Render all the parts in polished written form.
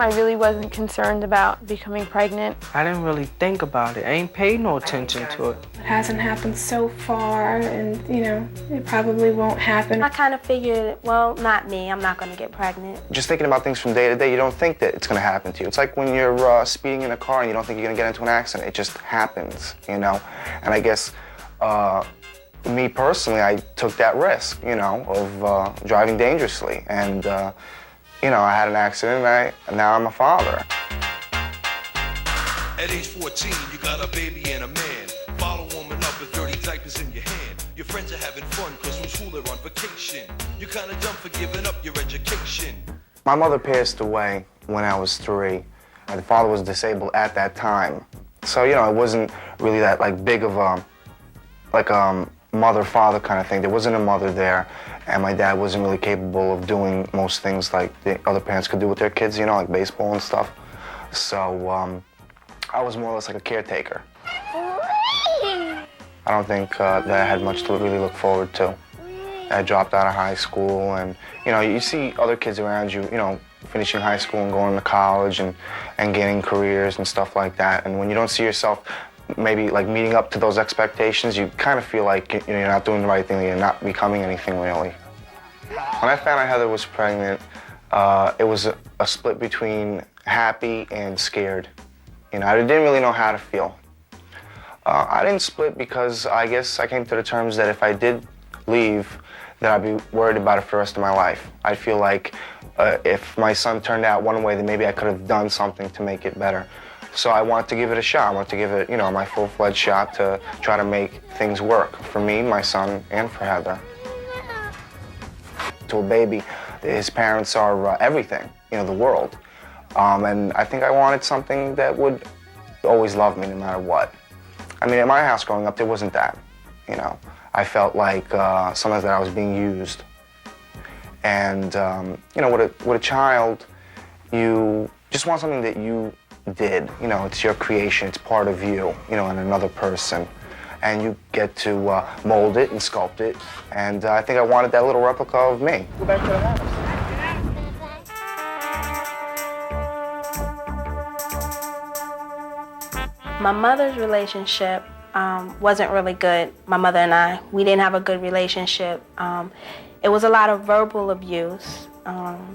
I really wasn't concerned about becoming pregnant. I didn't really think about it. I ain't paid no attention to it. It hasn't happened so far, and, you know, it probably won't happen. I kind of figured, well, not me. I'm not going to get pregnant. Just thinking about things from day to day, you don't think that it's going to happen to you. It's like when you're speeding in a car and you don't think you're going to get into an accident. It just happens, you know? And I guess me personally, I took that risk, you know, of driving dangerously. And, you know, I had an accident and now I'm a father. At age 14, you got a baby and a man. Follow woman up with dirty diapers in your hand. Your friends are having fun because from school they're on vacation. You're kind of dumb for giving up your education. My mother passed away when I was 3. My father was disabled at that time. So, you know, it wasn't really that, like, big of a, like, mother-father kind of thing. There wasn't a mother there, and my dad wasn't really capable of doing most things like the other parents could do with their kids, you know, like baseball and stuff. So I was more or less like a caretaker. I don't think that I had much to really look forward to. I dropped out of high school, and, you know, you see other kids around you, you know, finishing high school and going to college and gaining careers and stuff like that. And when you don't see yourself maybe like meeting up to those expectations, you kind of feel like you're not doing the right thing, you're not becoming anything really. When I found out Heather was pregnant, it was a split between happy and scared. You know, I didn't really know how to feel. I didn't split because I guess I came to the terms that if I did leave, that I'd be worried about it for the rest of my life. I'd feel like if my son turned out one way, then maybe I could have done something to make it better. So I wanted to give it a shot. I wanted to give it, you know, my full-fledged shot to try to make things work for me, my son, and for Heather. To a baby, his parents are everything, you know, the world. And I think I wanted something that would always love me no matter what. I mean, at my house growing up, there wasn't that, you know. I felt like sometimes that I was being used. And, you know, with a child, you just want something that you did. You know, it's your creation, it's part of you, you know, and another person. And you get to mold it and sculpt it. And I think I wanted that little replica of me. Go back to the house. My mother's relationship wasn't really good. My mother and we didn't have a good relationship. It was a lot of verbal abuse.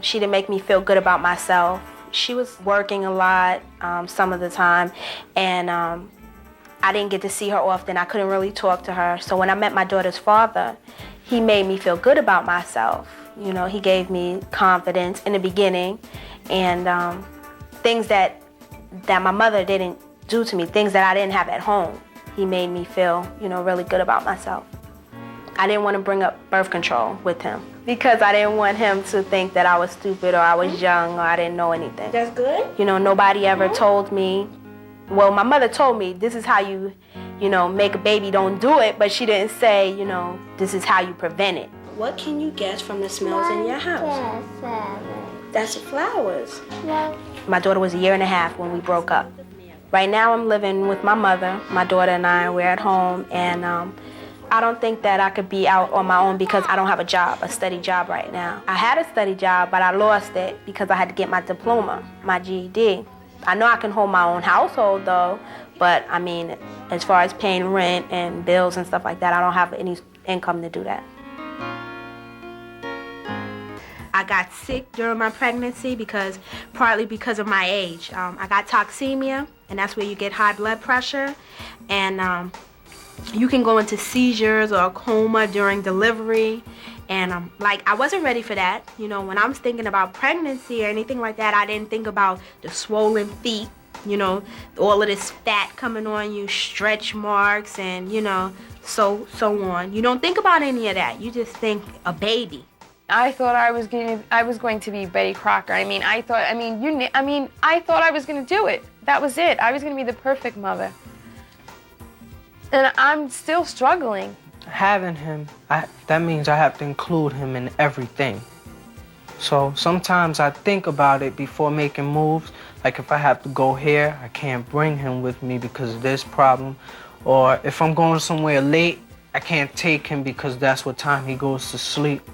She didn't make me feel good about myself. She was working a lot some of the time, and I didn't get to see her often. I couldn't really talk to her. So when I met my daughter's father, he made me feel good about myself. You know, he gave me confidence in the beginning, and things that my mother didn't do to me, things that I didn't have at home. He made me feel, you know, really good about myself. I didn't want to bring up birth control with him because I didn't want him to think that I was stupid or I was young or I didn't know anything. That's good. You know, nobody ever told me, well, my mother told me this is how you know, make a baby, don't do it, but she didn't say, you know, this is how you prevent it. What can you guess from the smells in your house? That's the flowers. My daughter was 1.5 years when we broke up. Right now I'm living with my mother. My daughter and we're at home, and I don't think that I could be out on my own because I don't have a steady job right now. I had a steady job, but I lost it because I had to get my diploma, my GED. I know I can hold my own household though, but I mean, as far as paying rent and bills and stuff like that, I don't have any income to do that. I got sick during my pregnancy partly because of my age. I got toxemia, and that's where you get high blood pressure, and you can go into seizures or a coma during delivery, and I wasn't ready for that. You know, when I was thinking about pregnancy or anything like that, I didn't think about the swollen feet, you know, all of this fat coming on you, stretch marks, and, you know, so on. You don't think about any of that. You just think a baby. I thought I was going to be Betty Crocker. I thought I was going to do it. That was it. I was going to be the perfect mother. And I'm still struggling. Having him, that means I have to include him in everything. So sometimes I think about it before making moves. Like if I have to go here, I can't bring him with me because of this problem. Or if I'm going somewhere late, I can't take him because that's what time he goes to sleep.